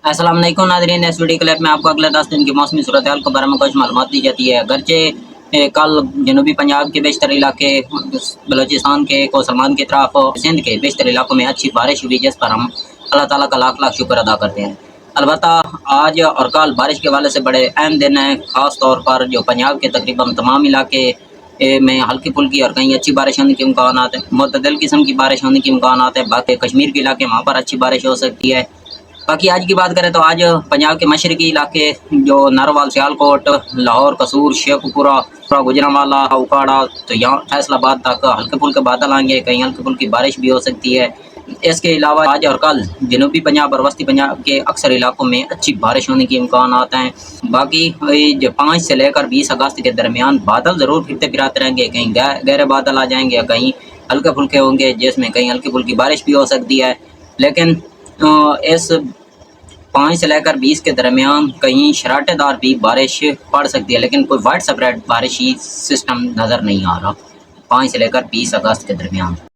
अस्सलाम वालेकुम नाज़रीन, इस वीडियो क्लिप में आपको अगले 10 दिन की मौसमी सूरत हाल के बारे में कुछ मालूमात दी जाती है। अगरचे कल जनूबी पंजाब के बेशतर इलाके, बलोचिस्तान के कोसलमान की तरफ और सिंध के बेशतर इलाकों में अच्छी बारिश हुई, जिस पर हम अल्लाह ताला का लाख लाख शुक्र अदा करते हैं। अलबत्ता आज और कल बारिश के हवाले से बड़े अहम दिन हैं, ख़ास तौर पर जो पंजाब के तकरीबन तमाम इलाके में हल्की फुल्की और कहीं अच्छी बारिश होने के इम्कान है, मुतदल किस्म की बारिश होने के इम्कान है। बाकी कश्मीर के इलाके वहाँ पर अच्छी बारिश हो सकती है। बाकी आज की बात करें तो आज पंजाब के मशरकी इलाके जो नारोवाल, सियालकोट, लाहौर, कसूर, शेखपुरा, गुजरांवाला, उकाड़ा, तो यहाँ फैसलाबाद तक हल्के फुल्के बादल आएंगे, कहीं हल्की फुल्की बारिश भी हो सकती है। इसके अलावा आज और कल जनूबी पंजाब और वस्ती पंजाब के अक्सर इलाकों में अच्छी बारिश होने के इम्कान आते हैं। बाकी जो 5 से लेकर 20 अगस्त के दरमियान बादल ज़रूर फिरते फिराते रहेंगे, कहीं गहरे बादल आ जाएंगे या कहीं हल्के फुल्के होंगे, जिसमें कहीं हल्की फुल्की बारिश भी हो सकती है। लेकिन इस 5 से लेकर 20 के दरमियान कहीं शराटेदार भी बारिश पड़ सकती है, लेकिन कोई वाइड स्प्रेड बारिशी सिस्टम नज़र नहीं आ रहा 5 से लेकर 20 अगस्त के दरमियान।